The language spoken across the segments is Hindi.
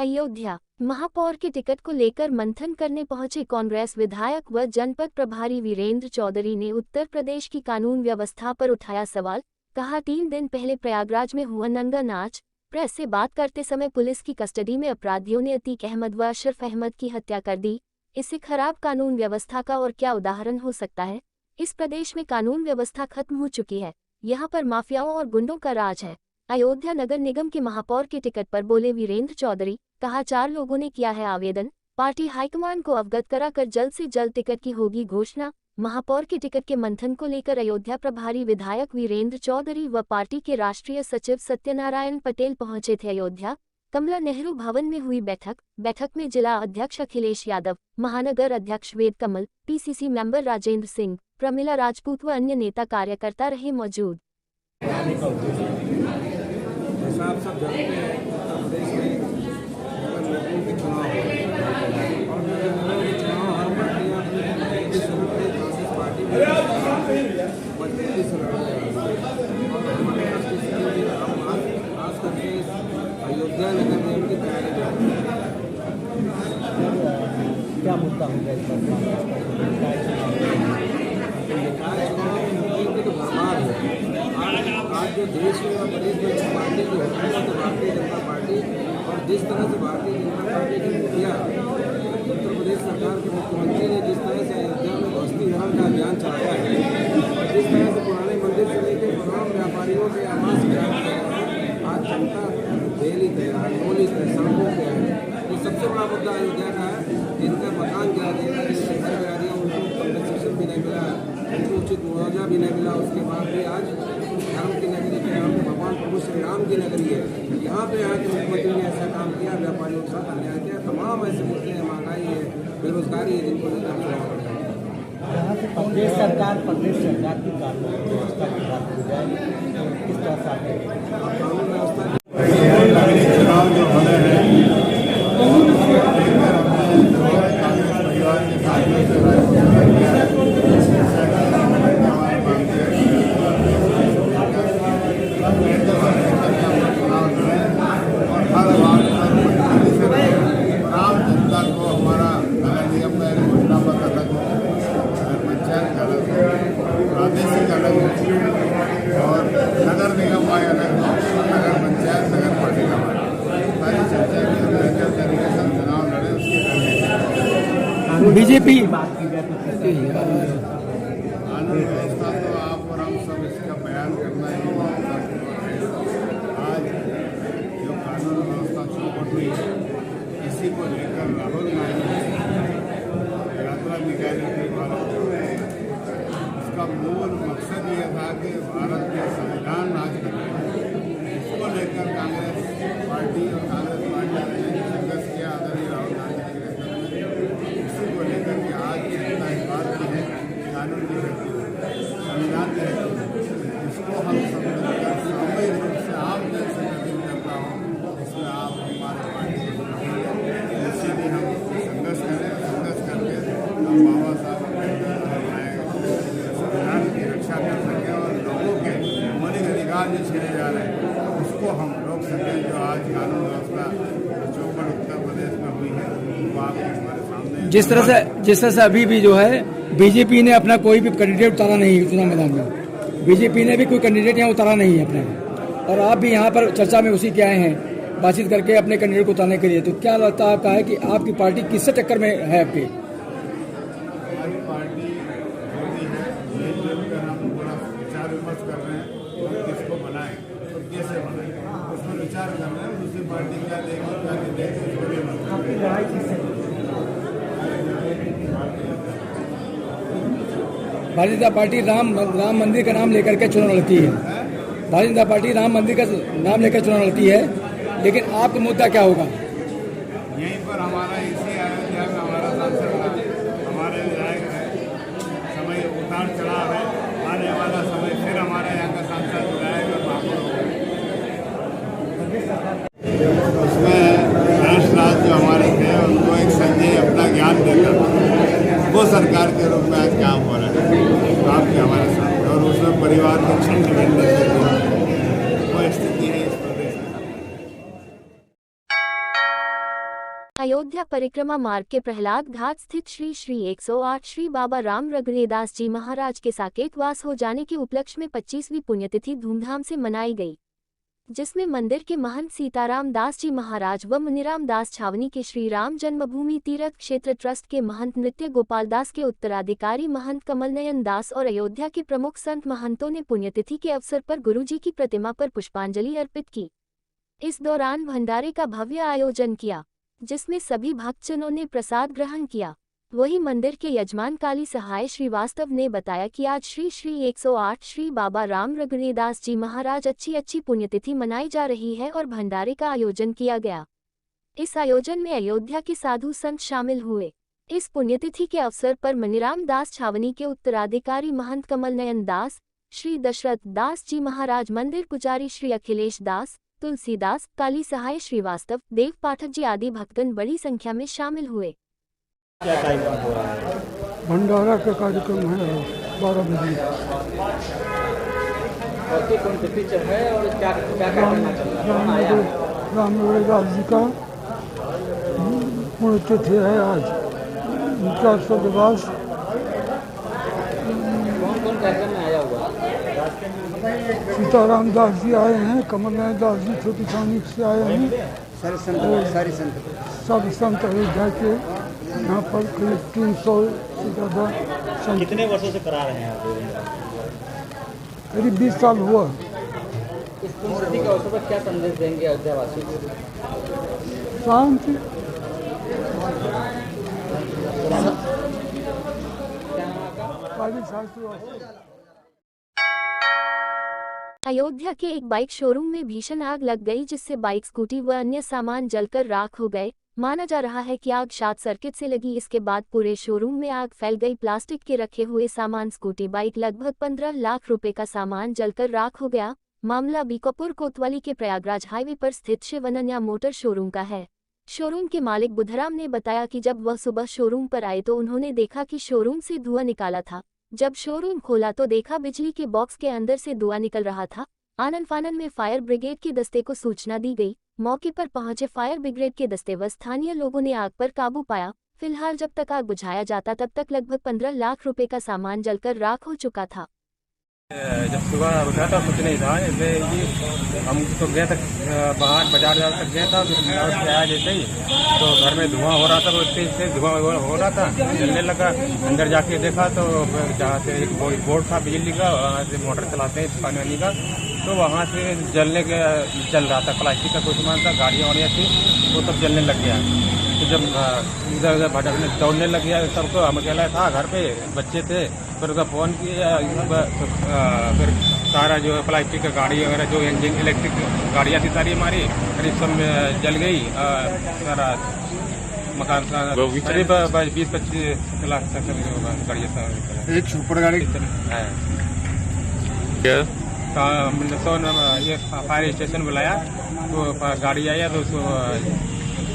अयोध्या महापौर के टिकट को लेकर मंथन करने पहुंचे कांग्रेस विधायक व जनपद प्रभारी वीरेंद्र चौधरी ने उत्तर प्रदेश की कानून व्यवस्था पर उठाया सवाल। कहा 3 दिन पहले प्रयागराज में हुआ नंगा नाच। प्रेस से बात करते समय पुलिस की कस्टडी में अपराधियों ने अतीक अहमद व अशरफ अहमद की हत्या कर दी। इससे खराब कानून व्यवस्था का और क्या उदाहरण हो सकता है। इस प्रदेश में कानून व्यवस्था खत्म हो चुकी है। यहाँ पर माफियाओं और गुंडों का राज है। अयोध्या नगर निगम के महापौर के टिकट पर बोले वीरेंद्र चौधरी। कहा 4 लोगों ने किया है आवेदन। पार्टी हाईकमान को अवगत कराकर जल्द से जल्द टिकट की होगी घोषणा। महापौर के टिकट के मंथन को लेकर अयोध्या प्रभारी विधायक वीरेंद्र चौधरी व पार्टी के राष्ट्रीय सचिव सत्यनारायण पटेल पहुंचे थे अयोध्या। कमला नेहरू भवन में हुई बैठक में जिला अध्यक्ष अखिलेश यादव, महानगर अध्यक्ष वेद कमल, पीसीसी मेंबर राजेंद्र सिंह, प्रमिला राजपूत व अन्य नेता कार्यकर्ता रहे मौजूद। आप सब जानते हैं उत्तर प्रदेश में नगर निगमों के चुनाव हो रहे हैं और नगर निगमों के चुनाव हर पार्टियां कांग्रेस पार्टी मजबूती से लड़ रही है और हमारे पास किसी हम खास करके अयोध्या नगर निगम की तैयारी कर रहे हैं। क्या मुद्दा होगा इस आज जो देश में और प्रदेश में पार्टी की हुकूमत है भारतीय जनता पार्टी और जिस तरह से भारतीय जनता पार्टी की मुखिया उत्तर प्रदेश सरकार के मुख्यमंत्री ने जिस तरह से अयोध्या में बस्ती धर्म का अभियान चलाया है, जिस तरह से पुराने मंदिर से लेकर तमाम व्यापारियों के आवास आज जनता दिल्ली पे पुलिस पे सड़कों पे है। तो सबसे बड़ा मुद्दा अयोध्या का है, जिनका मकान गिरा दिया, जिनके घर गिरा दिया, उनको कंपनसेशन भी नहीं मिला, उनको उचित मुआवजा भी नहीं मिला। उसके बाद भी आज धर्म की नगरी के नाम पे भगवान प्रभु श्री राम की नगरी है, यहाँ पे यहाँ के मुख्यमंत्री ने ऐसा काम किया, व्यापारियों के साथ अन्याय किया। तमाम ऐसे मुद्दे हैं, महंगाई है, बेरोजगारी है, जिनको लेकर यहाँ से प्रदेश सरकार की कानून व्यवस्था की बात की जाए तो किस तरह से कानून व्यवस्था चुनाव जो होने हैं कांग्रेस परिवार के साथ प्रादेशिक अलग और नगर निगम आय अलग, नगर पंचायत, नगर पालिका सारी चर्चा की बेहतर तरीके से चुनाव लड़े उसके बीजेपी कानून व्यवस्था तो आप और हम सब इसका बयान करना ही आज जो कानून व्यवस्था चौपट हुई है, इसी को लेकर राहुल गांधी यात्रा निकाली थी भारत। इसका मूल मकसद ये था कि भारत के संविधान राज करें। इसको लेकर कांग्रेस पार्टी और कांग्रेस पार्टी ने संघर्ष किया आदरणीय राहुल गांधी के नेतृत्व में। इसी को लेकर के आज जनता इस बात की है कानून की शक्ति, संविधान की शक्ति, इसको हम समझकर सामूहिक रूप से आप जन से अपील करता हूँ, इसमें आप हमारे पार्टी को इससे भी हम संघर्ष करें, संघर्ष करके हम बाबा साहब संविधान की रक्षा कर सकें और लोगों के मौलिक अधिकार जो छीने जा रहे हैं उसको हम रोक सकें। जो आज कानून व्यवस्था चौपट उत्तर प्रदेश में हुई है वो आपके हमारे सामने जिस तरह से अभी भी जो है बीजेपी ने अपना कोई भी कैंडिडेट उतारा नहीं है चुनाव मैदान में। बीजेपी ने भी कोई कैंडिडेट यहाँ उतारा नहीं है अपना, और आप भी यहाँ पर चर्चा में उसी के आए हैं बातचीत करके अपने कैंडिडेट को उतारने के लिए। तो क्या लगता है आपका है कि आपकी पार्टी किससे टक्कर में है आपकी? हमारी पार्टी जो भी है मिलकर हम पूरा विचार विमर्श कर रहे हैं किसको बनाएं और कैसे बनाएं, उसमें विचार कर रहे हैं। दूसरी पार्टी क्या देगी क्या नहीं देगी उसको भी भारतीय जनता पार्टी राम मंदिर का नाम लेकर के चुनाव लड़ती है। भारतीय जनता पार्टी राम मंदिर का नाम लेकर चुनाव लड़ती है, लेकिन आपका मुद्दा क्या होगा? यहीं पर हमारा इसी अयोध्या में हमारा सांसद हमारे विधायक है, समय उतार चढ़ाव है, आने वाला समय फिर हमारे यहाँ का सांसद विधायक उसमें राष्ट्र जो हमारे थे उनको एक संजय अपना ज्ञान देकर वो सरकार के रूप में आज काम हो रहा है आपके हमारे साथ, और उसमें परिवार को छंद मिलने वो स्थिति है इस प्रदेश में। अयोध्या परिक्रमा मार्ग के प्रहलाद घाट स्थित श्री श्री 108 श्री बाबा राम रघुनाथदास जी महाराज के साकेतवास हो जाने के उपलक्ष्य में 25वीं पुण्यतिथि धूमधाम से मनाई गई, जिसमें मंदिर के महंत सीताराम दास जी महाराज व मुनिराम दास छावनी के श्री राम जन्मभूमि तीर्थ क्षेत्र ट्रस्ट के महंत नृत्य गोपाल दास के उत्तराधिकारी महंत कमलनयन दास और अयोध्या के प्रमुख संत महंतों ने पुण्यतिथि के अवसर पर गुरुजी की प्रतिमा पर पुष्पांजलि अर्पित की। इस दौरान भंडारे का भव्य आयोजन किया, जिसमें सभी भक्तजनों ने प्रसाद ग्रहण किया। वहीं मंदिर के यजमान काली सहाय श्रीवास्तव ने बताया कि आज श्री श्री 108 श्री बाबा राम रघुनाथदास जी महाराज अच्छी पुण्यतिथि मनाई जा रही है और भंडारे का आयोजन किया गया। इस आयोजन में अयोध्या के साधु संत शामिल हुए। इस पुण्यतिथि के अवसर पर मुनिराम दास छावनी के उत्तराधिकारी महंत कमलनयन दास, श्री दशरथ दास जी महाराज मंदिर पुजारी श्री अखिलेश दास, तुलसीदास, काली सहाय श्रीवास्तव, देव पाठक जी आदि भक्तगण बड़ी संख्या में शामिल हुए। क्या कार्यक्रम हो रहा है? भंडारा का कार्यक्रम है 12 बजे। कौन तिथि है और क्या क्या करना चल रहा है? राम रघुनाथदास जी का पुण्यतिथि है आज, उनका स्वर्गवास। कौन कौन कार्यक्रम में आया हुआ? सीताराम दास जी आए हैं, कमलनाथ दास जी छोटी छावनी से आए हैं, सब संत अयोध्या के यहाँ पर करीब 300 से ज़्यादा संत। कितने वर्षों से करा रहे हैं आप? करीब 20 साल हुआ। इस पुण्यतिथि के अवसर पर क्या संदेश देंगे अयोध्या वासियों को? शांति। अयोध्या के एक बाइक शोरूम में भीषण आग लग गई, जिससे बाइक, स्कूटी व अन्य सामान जलकर राख हो गए। माना जा रहा है कि आग शॉर्ट सर्किट से लगी। इसके बाद पूरे शोरूम में आग फैल गई। प्लास्टिक के रखे हुए सामान, स्कूटी, बाइक, लगभग 15 लाख रुपए का सामान जलकर राख हो गया। मामला बीकापुर कोतवाली के प्रयागराज हाईवे पर स्थित शिव अनन्या मोटर शोरूम का है। शोरूम के मालिक बुधराम ने बताया कि जब वह सुबह शोरूम पर आए तो उन्होंने देखा कि शोरूम से धुआं निकाला था। जब शोरूम खोला तो देखा बिजली के बॉक्स के अंदर से धुआं निकल रहा था। आनन फानन में फायर ब्रिगेड के दस्ते को सूचना दी गई। मौके पर पहुंचे फायर ब्रिगेड के दस्ते व स्थानीय लोगों ने आग पर काबू पाया। फिलहाल जब तक आग बुझाया जाता तब तक लगभग 15 लाख रुपए का सामान जलकर राख हो चुका था। जब सुबह उठा था कुछ नहीं था, हम तो गए तक बाहर बाजार तक गया था। फिर आया जैसे ही तो घर में धुआं हो रहा था, तो तेज से धुआं हो रहा था, जलने लगा। अंदर जाके देखा तो जहाँ से एक बोर्ड था बिजली का, वहाँ से मोटर चलाते हैं पानी वानी का, तो वहाँ से जल रहा था। प्लास्टिक का कोई सामान था, गाड़ियाँ वाड़ियाँ थी, वो सब जलने लग गया। तो जब इधर उधर भटकने दौड़ने लग गया सबको, हम अकेला था घर पे, बच्चे थे। फिर उसका फ़ोन किया, फिर सारा जो है प्लास्टिक का गाड़ी वगैरह जो इंजन इलेक्ट्रिक गाड़ियाँ थी सारी हमारी करीब सब जल गई। सारा मकान करीब 20-25 लाख तक गाड़ियाँ, एक सुपर गाड़ी है। तो हमने ये फायर स्टेशन बुलाया, तो गाड़ी आई तो उसको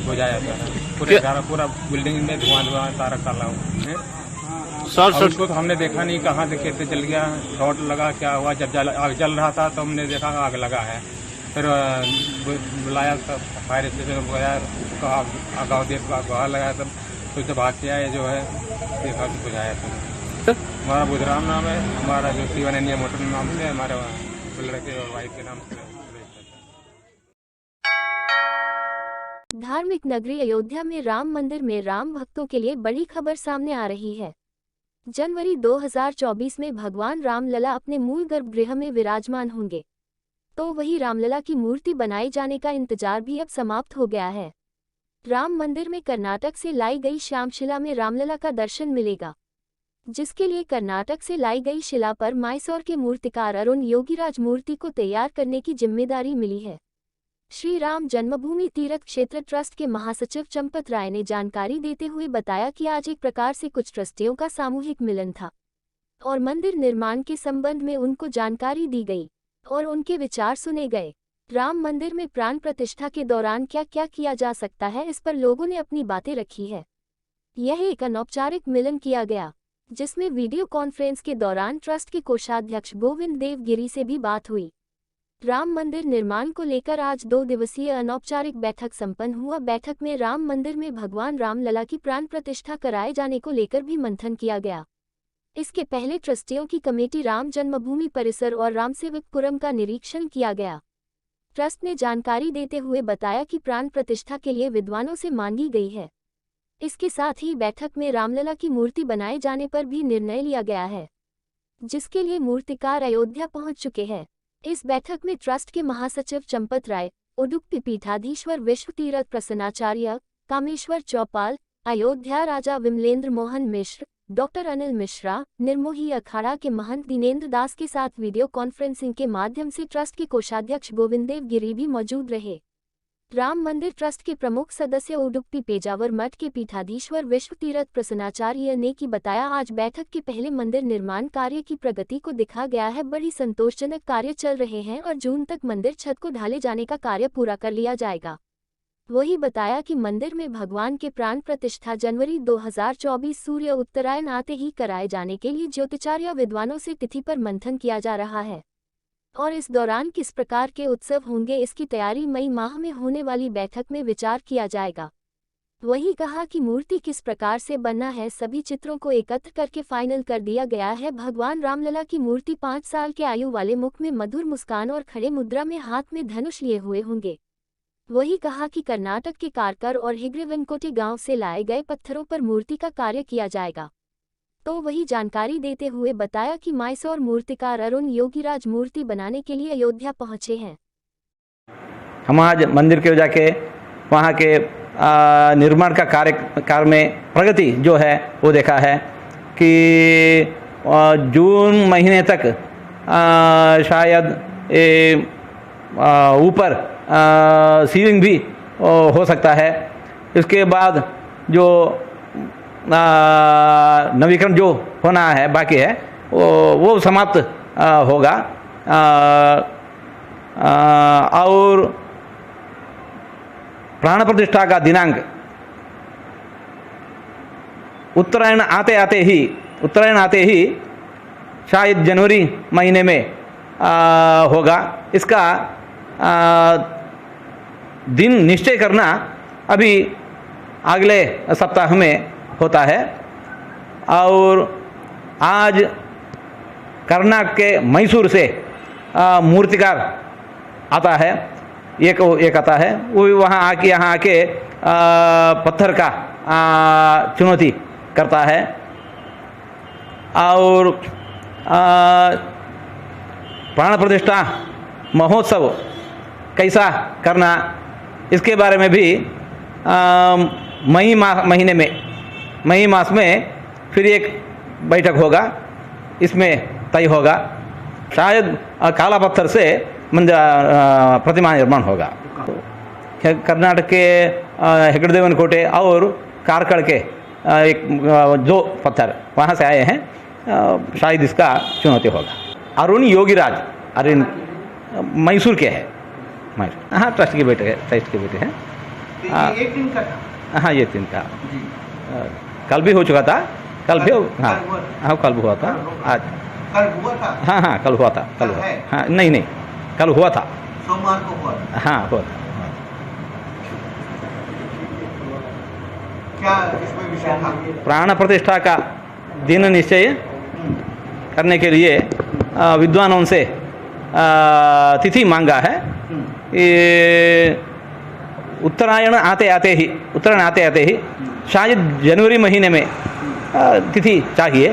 बुझाया था। पूरा बिल्डिंग में धुआं सारा काला उसको तो हमने देखा नहीं कहाँ से कैसे जल गया, शॉर्ट लगा क्या हुआ। जब आग जल रहा था तो हमने देखा आग लगा है। फिर बुलाया फायर स्टेशन बुलाया, गवाह लगाया सब। तो जब भाग के आए जो है देखा तो बुझाया था। हमारा बुधराम नाम है, हमारा जो शिव अनन्या मोटर नाम से, हमारे लड़के और वाइफ के नाम से। धार्मिक नगरी अयोध्या में राम मंदिर में राम भक्तों के लिए बड़ी खबर सामने आ रही है। जनवरी 2024 में भगवान रामलला अपने मूल गर्भगृह में विराजमान होंगे, तो वही रामलला की मूर्ति बनाए जाने का इंतजार भी अब समाप्त हो गया है। राम मंदिर में कर्नाटक से लाई गई श्यामशिला में रामलला का दर्शन मिलेगा, जिसके लिए कर्नाटक से लाई गई शिला पर मैसूर के मूर्तिकार अरुण योगीराज मूर्ति को तैयार करने की जिम्मेदारी मिली है। श्री राम जन्मभूमि तीर्थ क्षेत्र ट्रस्ट के महासचिव चंपत राय ने जानकारी देते हुए बताया कि आज एक प्रकार से कुछ ट्रस्टियों का सामूहिक मिलन था और मंदिर निर्माण के संबंध में उनको जानकारी दी गई और उनके विचार सुने गए। राम मंदिर में प्राण प्रतिष्ठा के दौरान क्या क्या किया जा सकता है, इस पर लोगों ने अपनी बातें रखी है। यह एक अनौपचारिक मिलन किया गया, जिसमें वीडियो कॉन्फ्रेंस के दौरान ट्रस्ट के कोषाध्यक्ष गोविंद देव गिरी से भी बात हुई। राम मंदिर निर्माण को लेकर आज 2 दिवसीय अनौपचारिक बैठक संपन्न हुआ। बैठक में राम मंदिर में भगवान रामलला की प्राण प्रतिष्ठा कराए जाने को लेकर भी मंथन किया गया। इसके पहले ट्रस्टियों की कमेटी राम जन्मभूमि परिसर और रामसेवकपुरम का निरीक्षण किया गया। ट्रस्ट ने जानकारी देते हुए बताया कि प्राण प्रतिष्ठा के लिए विद्वानों से मांगी गई है। इसके साथ ही बैठक में रामलला की मूर्ति बनाए जाने पर भी निर्णय लिया गया है, जिसके लिए मूर्तिकार अयोध्या पहुंच चुके हैं। इस बैठक में ट्रस्ट के महासचिव चंपत राय, उडुपी पीठाधीश्वर विश्व तीर्थ प्रसन्नाचार्य, कामेश्वर चौपाल, अयोध्या राजा विमलेंद्र मोहन मिश्र, डॉक्टर अनिल मिश्रा, निर्मोही अखाड़ा के महंत दिनेंद्र दास के साथ वीडियो कॉन्फ्रेंसिंग के माध्यम से ट्रस्ट के कोषाध्यक्ष गोविंदेव गिरी भी मौजूद रहे। राम मंदिर ट्रस्ट के प्रमुख सदस्य उडुपी पेजावर मठ के पीठाधीश्वर विश्व तीर्थ प्रसन्नाचार्य ने की बताया, आज बैठक के पहले मंदिर निर्माण कार्य की प्रगति को दिखा गया है। बड़ी संतोषजनक कार्य चल रहे हैं और जून तक मंदिर छत को ढाले जाने का कार्य पूरा कर लिया जाएगा। वही बताया कि मंदिर में भगवान के प्राण प्रतिष्ठा जनवरी 2024 सूर्य उत्तरायण आते ही कराए जाने के लिए ज्योतिचार्य विद्वानों से तिथि पर मंथन किया जा रहा है और इस दौरान किस प्रकार के उत्सव होंगे इसकी तैयारी मई माह में होने वाली बैठक में विचार किया जाएगा। वही कहा कि मूर्ति किस प्रकार से बनना है, सभी चित्रों को एकत्र करके फाइनल कर दिया गया है। भगवान रामलला की मूर्ति 5 साल के आयु वाले मुख में मधुर मुस्कान और खड़े मुद्रा में हाथ में धनुष लिए हुए होंगे। वही कहा कि कर्नाटक के कारकर और हिग्रेवनकोटे गांव से लाए गए पत्थरों पर मूर्ति का कार्य किया जाएगा। तो वही जानकारी देते हुए बताया कि मैसूर मूर्तिकार अरुण योगीराज मूर्ति बनाने के लिए अयोध्या पहुंचे हैं। हम आज मंदिर के जाके वहाँ के निर्माण का कार्य में प्रगति जो है वो देखा है कि जून महीने तक शायद ऊपर सीलिंग भी हो सकता है। इसके बाद जो नवीकरण जो होना है बाकी है वो समाप्त होगा। और प्राण प्रतिष्ठा का दिनांक उत्तरायण आते ही शायद जनवरी महीने में होगा। इसका दिन निश्चय करना अभी अगले सप्ताह में होता है। और आज कर्नाटक के मैसूर से मूर्तिकार आता है, एक आता है, वो वहाँ आके पत्थर का चुनौती करता है। और प्राण प्रतिष्ठा महोत्सव कैसा करना इसके बारे में भी मई मास में फिर एक बैठक होगा, इसमें तय होगा। शायद काला पत्थर से प्रतिमा निर्माण होगा। कर्नाटक के हेगड़देवनकोटे और कारकड़ के एक 2 पत्थर वहाँ से आए हैं, शायद इसका चुनौती होगा। अरुण योगीराज मैसूर के हैं। हाँ, ट्रस्ट के बेटे हैं। एक दिन का था। हाँ, ये 3 का कल भी हो चुका था। कल भी कल हुआ था। आज कल हुआ था। हाँ, कल हुआ था। हाँ, नहीं, कल हुआ था। सोमवार को हुआ था। हाँ, हुआ था। क्या इसमें विषय था? प्राण प्रतिष्ठा का दिन निश्चय करने के लिए विद्वानों से तिथि मांगा है। उत्तरायण आते ही शायद जनवरी महीने में तिथि चाहिए।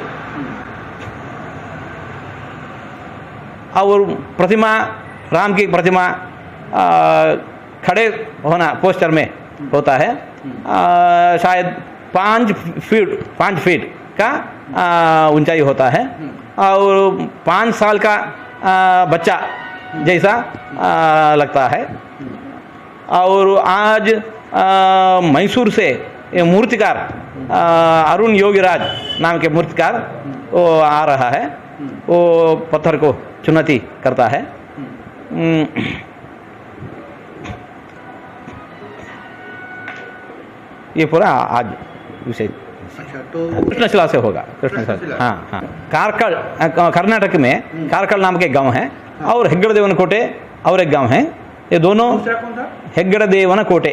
और प्रतिमा, राम की प्रतिमा खड़े होना पोस्टर में होता है। शायद 5 फीट का ऊंचाई होता है और 5 साल का बच्चा जैसा लगता है। और आज मैसूर से मूर्तिकार अरुण योगीराज नाम के मूर्तिकार वो आ रहा है, वो पत्थर को चुनौती करता है। ये पूरा आज विषय कृष्णशिला से होगा। कृष्णशिला, हाँ। कारकल कर्नाटक में कारकल नाम के गांव है और हेगड़देवनकोटे और एक गांव है, ये दोनों हेग्गड़े देवन कोटे,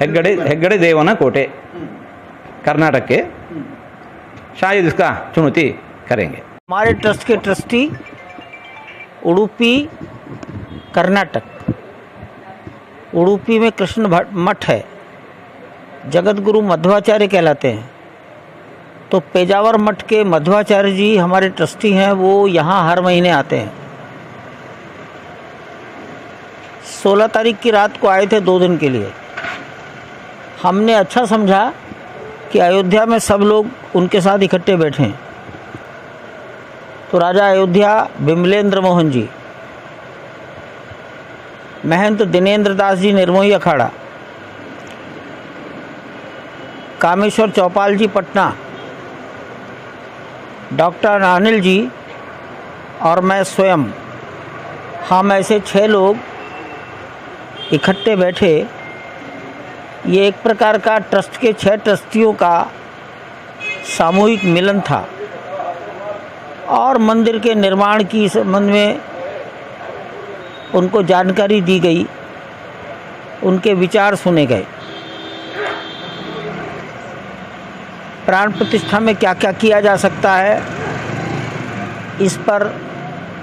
हेग्गड़े देवन कोटे कर्नाटक के, शायद इसका चुनौती करेंगे। हमारे ट्रस्ट के ट्रस्टी उडुपी कर्नाटक, उडुपी में कृष्ण मठ है, जगत गुरु मध्वाचार्य कहलाते हैं। तो पेजावर मठ के मध्वाचार्य जी हमारे ट्रस्टी हैं, वो यहाँ हर महीने आते हैं। 16 तारीख की रात को आए थे 2 दिन के लिए। हमने अच्छा समझा कि अयोध्या में सब लोग उनके साथ इकट्ठे बैठे हैं। तो राजा अयोध्या बिमलेंद्र मोहन जी, महंत दिनेंद्र दास जी निर्मोही अखाड़ा, कामेश्वर चौपाल जी पटना, डॉक्टर अनिल जी और मैं स्वयं, हम ऐसे 6 लोग इकट्ठे बैठे। ये एक प्रकार का ट्रस्ट के 6 ट्रस्टियों का सामूहिक मिलन था और मंदिर के निर्माण की संबंध में उनको जानकारी दी गई, उनके विचार सुने गए। प्राण प्रतिष्ठा में क्या क्या किया जा सकता है, इस पर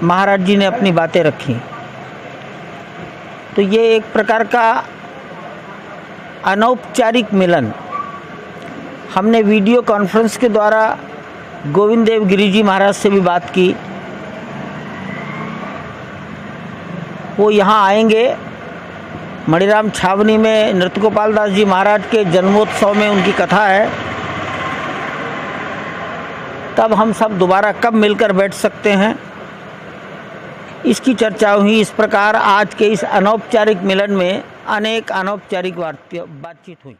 महाराज जी ने अपनी बातें रखी। तो ये एक प्रकार का अनौपचारिक मिलन। हमने वीडियो कॉन्फ्रेंस के द्वारा गोविंद देव गिरी जी महाराज से भी बात की। वो यहाँ आएंगे, मणिराम छावनी में नृत्य गोपाल दास जी महाराज के जन्मोत्सव में उनकी कथा है। तब हम सब दोबारा कब मिलकर बैठ सकते हैं, इसकी चर्चा हुई। इस प्रकार आज के इस अनौपचारिक मिलन में अनेक अनौपचारिक बातचीत हुई।